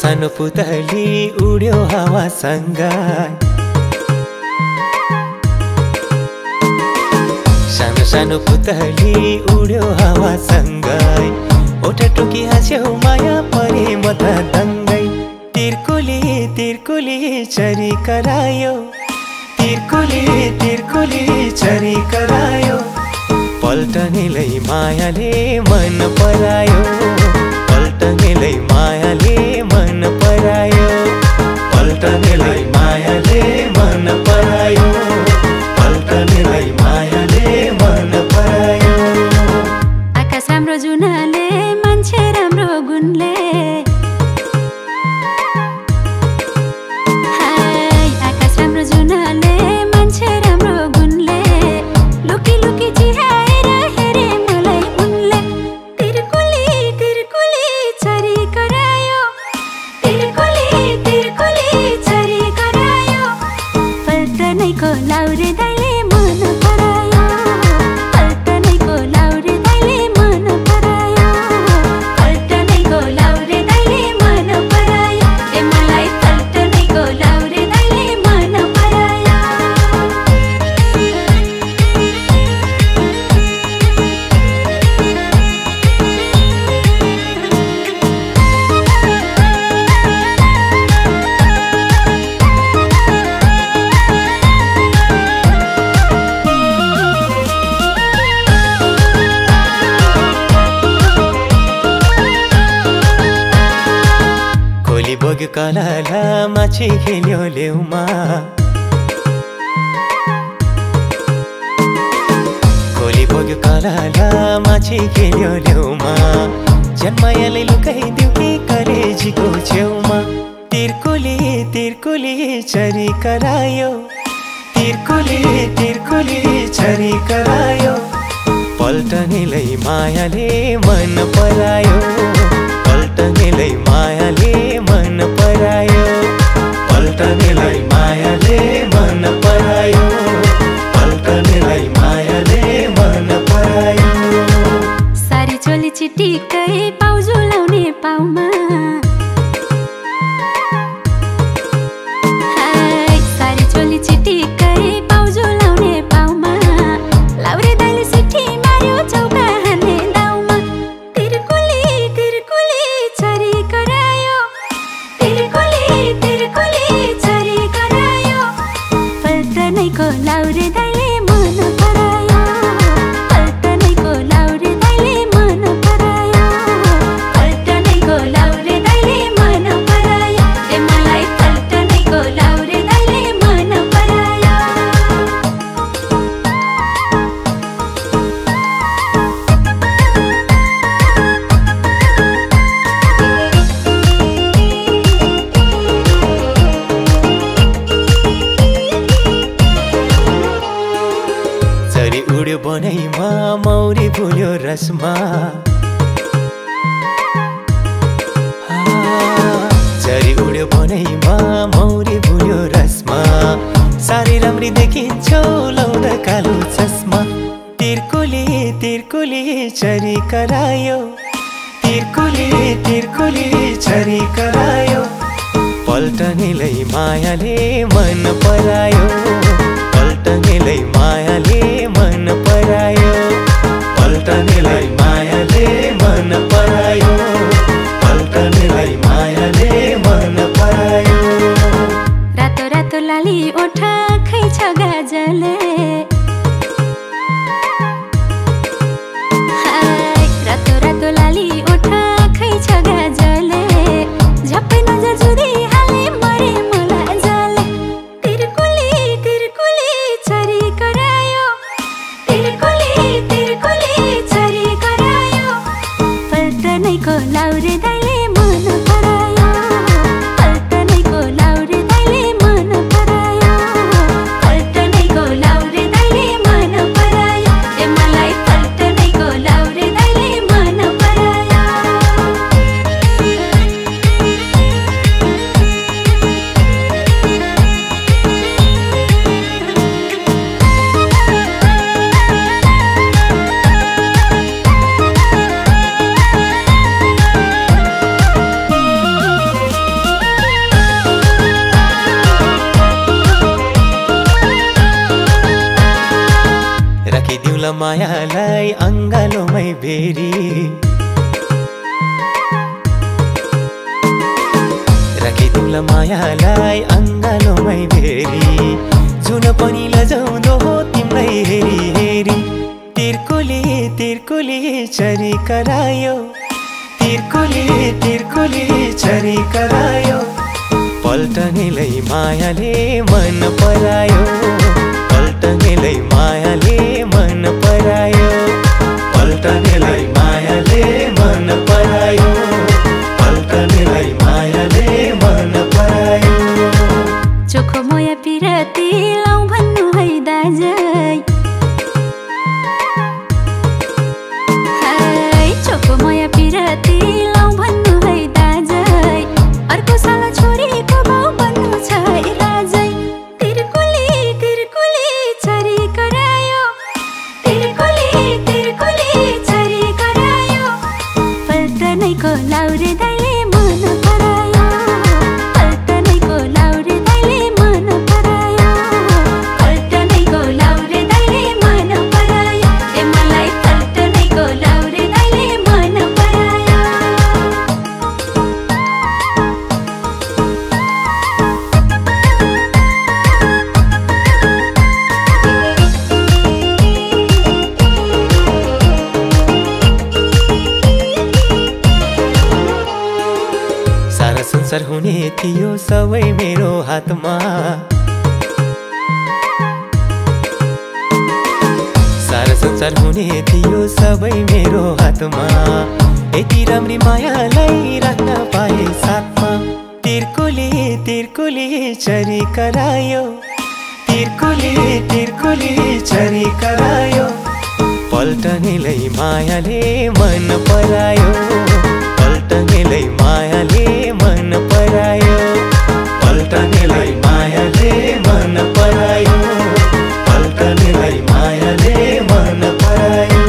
सानो पुतली उड्यो हावासँग सानो सानो पुतली उड्यो हावासँग ओठा टोकी हाँस्यौ माया परे म त दङ्गै तिर्कुली तिर्कुली चरी करायो तिर्कुली तिर्कुली चरी करायो पल्टनेलाई मायाले मन परायो पल्टनेलाई मायाले मन परायो पल्टनेलाई मायाले मन परायो पल्टनेलाई मायाले मन परायो आकाश हाम्रो जुनाले मान्छे राम्रो गुणले आकाश हाम्रो जुनाले मान्छे राम्रो गुणले लुकी लुकी चिहाएर हेरे मलाई उनले तिर्कुली तिर्कुली चरी करायो तिर्कुली तिर्कुली चरी करायो पल्टनैको लाउरे दाइले मन परायो पल्टनैको लाउरे दाइले मन परायो पल्टनैको लाउरे दाइले मन परायो ए मलाई पल्टनैको लाउरे दाइले मन परायो खोली बग्यो कलाला माछी खेल्यो लेउमा खोली बग्यो कलाला माछी खेल्यो लेउमा जन्मायाले लुकाइदियो कि कलेजीको छेउमा तिर्कुली तिर्कुली चरी करायो तिर्कुली तिर्कुली चरी करायो पल्टनेलाई मायाले मन परायो पल्टनेलाई मायाले मन परायो पल्टनेलाई मायाले मन परायो पल्टनेलाई मायाले मन परायो सारी चोली चिटिक्कै पाउजु लाउने पाउमा सारी चोली चिटिक्कै पाउजु लाउने पाउमा लाउरे दाइले सिठी मार्यो चौका हान्ने दाउमा तिर्कुली तिर्कुली चरी करायो तिर्कुली तिर्कुली चरी करायो पल्टनैको लाउरे दाइले मन परायो पल्टनैको लाउरे दाइले मन परायो पल्टनैको लाउरे दाइले मन परायो ए मलाई पल्टनैको लाउरे दाइले मन परायो चरी उड्यो बनैमा मौरी फुल्यो रसमा चरी उड्यो बनैमा मौरी फुल्यो रसमा सारी राम्री देखिन्छौ लाउँदा कालो चस्मा तिर्कुली तिर्कुली चरी करायो तिर्कुली तिर्कुली चरी करायो पल्टनेलाई मायाले मन परायो पल्टनेलाई मायाले मन परायो पल्टनेलाई मायाले मन परायो पल्टनेलाई मायाले मन परायो रातो रातो लाली ओठा खैछ गाजले रातो रातो लाली ओठा खैछ गाजले झप्पै नजर जुदी हाले मरे मलाई जले तिर्कुली तिर्कुली चरी करायो तिर्कुली तिर्कुली चरी करायो पल्टनैको लाउरे दाइले मन परायो पल्टनैको लाउरे दाइले मन परायो पल्टनैको लाउरे दाइले मन परायो ए मलाई पल्टनैको लाउरे दाइले मन परायो मायालाई अङ्गालोमै बेरी राखे तिमीलाई मायालाई अङ्गालोमै बेरी जुन पनि लजाउँदो हो तिमीलाई हेरी हेरी तिर्कुली तिर्कुली चरी करायो तिर्कुली तिर्कुली चरी करायो पल्टनेलाई मायाले मन परायो पल्टनेलाई मायाले मन परायो पल्टनेलाई मायाले मन परायो पल्टनेलाई मायाले मन परायो चोखो मोया पिराती लाउँ भन्नु है दाजै चोखो मोया पिराती लाउँ भन्नु है दाजै अर्को साला छोरीको बाउ बन्नु छ है राजै तिर्कुली तिर्कुली चरी करायो तिर्कुली तिर्कुली चरी करायो पल्टनैको लाउरे दाइले मन परायो पल्टनैको लाउरे दाइले मन परायो पल्टनैको लाउरे दाइले मन परायो ए मलाई पल्टनैको लाउरे दाइले मन परायो सारा संसार हुने थियो सबै मेरो हातमा सारा संसार हुने थियो सबै मेरो हातमा यति राम्री मायालाई राख्न पाए साथमा तिर्कुली तिर्कुली चरी करायो तिर्कुली तिर्कुली चरी करायो पल्टनेलाई मायाले मन परायो पल्टनेलाई मायाले मन परायो पल्टनेलाई मायाले मन परायो पल्टनेलाई मायाले मन परायो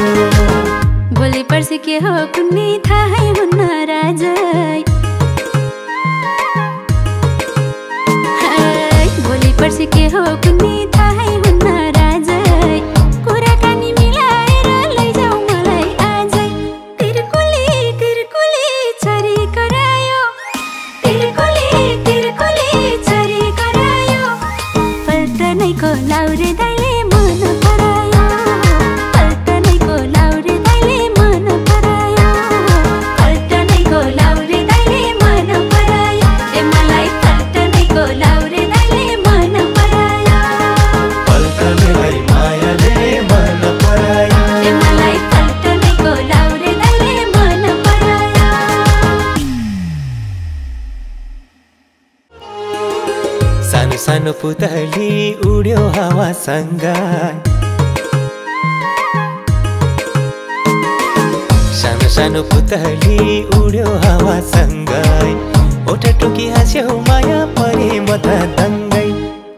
भोलि पर्सि के हो कुनै थाहै हुन्न राजै भोलि पर्सि के हो कुनै थाहै हुन्न राजै कुराकानी मिलाएर लैजाऊ मलाई आजै तिर्कुली तिर्कुली चरी करायो तिर्कुली तिर्कुली चरी करायो पल्टनैको लाउरे दाइले मन परायो पल्टनैको लाउरे दाइले मन परायो पल्टनैको लाउरे दाइले मन परायो ए मलाई पल्टनैको लाउरे दाइले मन परायो पल्टनेलाई मायाले मन परायो ए मलाई पल्टनैको लाउरे दाइले मन परायो सानो सानो पुतली उड्यो हावासँग सानो सानो पुतली उड्यो हावासँग ओठा टोकी हाँस्यो माया परे म त दङ्गै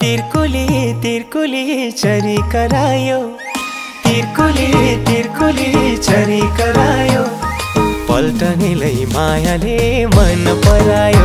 तिर्कुली तिर्कुली चरी करायो तिर्कुली तिर्कुली चरी करायो पल्टनेलाई मायाले मन परायो